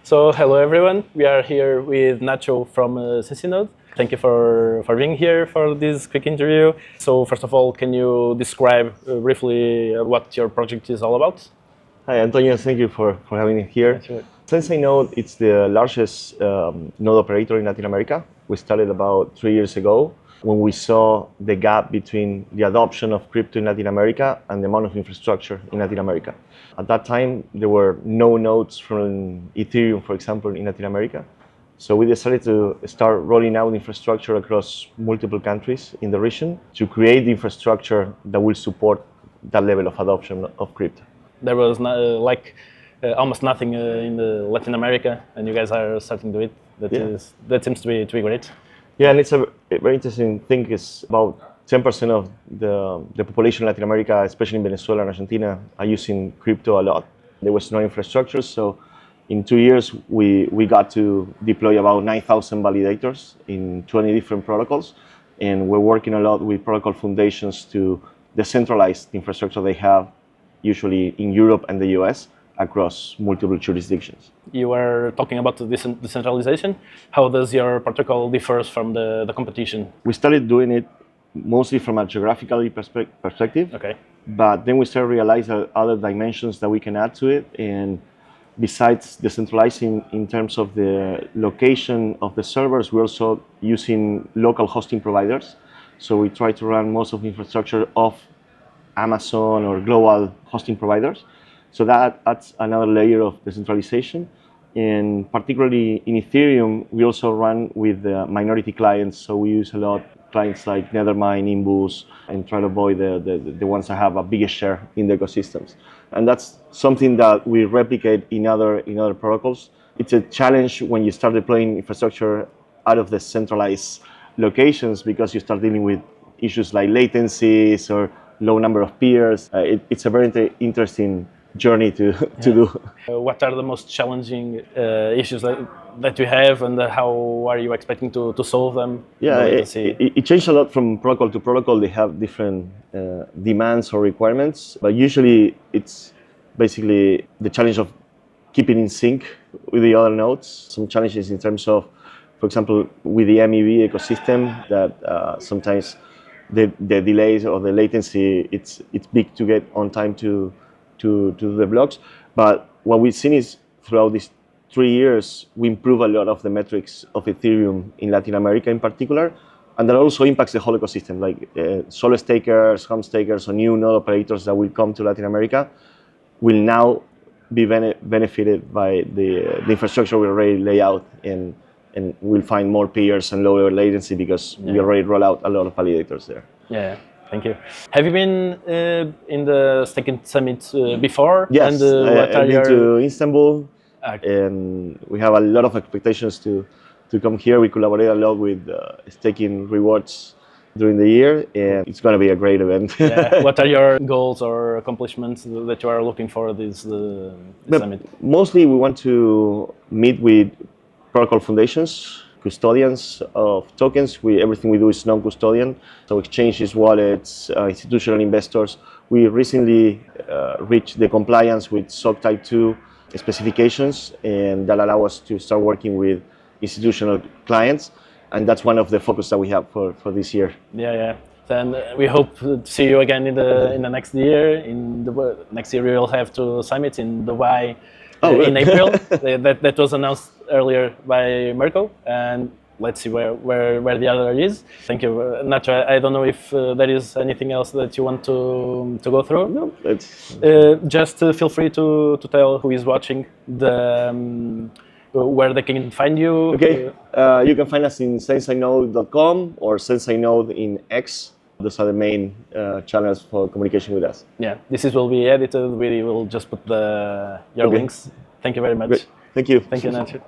So hello everyone, we are here with Nacho from SenseiNode. Thank you for being here for this quick interview. So first of all, can you describe briefly what your project is all about? Hi, Antonio. Thank you for having me here. Sure. SenseiNode is the largest node operator in Latin America. We started about 3 years ago when we saw the gap between the adoption of crypto in Latin America and the amount of infrastructure in Latin America. At that time, there were no nodes from Ethereum, for example, in Latin America. So we decided to start rolling out infrastructure across multiple countries in the region to create the infrastructure that will support that level of adoption of crypto. There was almost nothing in Latin America, and you guys are starting to do it. That seems to be great. Yeah, and it's a very interesting thing is about 10% of the population in Latin America, especially in Venezuela and Argentina, are using crypto a lot. There was no infrastructure, so in 2 years we got to deploy about 9,000 validators in 20 different protocols, and we're working a lot with protocol foundations to decentralize the infrastructure they have, usually in Europe and the US, across multiple jurisdictions. You were talking about the decentralization. How does your protocol differ from the competition? We started doing it mostly from a geographical perspective, Okay. but then we started realizing other dimensions that we can add to it. And besides decentralizing in terms of the location of the servers, we're also using local hosting providers. So we try to run most of the infrastructure off Amazon or global hosting providers. So that adds another layer of decentralization. And particularly in Ethereum, we also run with minority clients. So we use a lot clients like Nethermind, Imbus, and try to avoid the ones that have a bigger share in the ecosystems. And that's something that we replicate in other protocols. It's a challenge when you start deploying infrastructure out of the centralized locations because you start dealing with issues like latencies or low number of peers. It's a very interesting journey to do. What are the most challenging issues that you have, and how are you expecting to solve them? Yeah, it changed a lot from protocol to protocol. They have different demands or requirements, but usually it's basically the challenge of keeping in sync with the other nodes. Some challenges in terms of, for example, with the MEV ecosystem, that sometimes the delays or the latency, it's big to get on time to the blocks. But what we've seen is throughout these 3 years, we improve a lot of the metrics of Ethereum in Latin America in particular, and that also impacts the whole ecosystem, like solo stakers, home stakers, or new node operators that will come to Latin America will now be benefited by the infrastructure we already lay out, and we'll find more peers and lower latency because we already roll out a lot of validators there. Yeah. Thank you. Have you been in the Staking Summit before? Yes, and, I've been to Istanbul, and we have a lot of expectations to come here. We collaborate a lot with staking rewards during the year, and it's going to be a great event. Yeah. What are your goals or accomplishments that you are looking for this summit? Mostly we want to meet with protocol foundations, custodians of tokens. Everything we do is non-custodian, so exchanges, wallets, institutional investors. We recently reached the compliance with SOC Type 2 specifications, and that allow us to start working with institutional clients, and that's one of the focus that we have for this year. Yeah. Then we hope to see you again in the next year. Next year we will have two summits in Dubai. In April. that was announced earlier by Merkel, and let's see where the other is. Thank you, Nacho. I don't know if there is anything else that you want to go through. No, just feel free to tell who is watching where they can find you. Okay, you can find us in SenseiNode.com or SenseiNode in X. Those are the main channels for communication with us. Yeah, will be edited. We will just put your links. Thank you very much. Great. Thank you. Thank you, Nacho.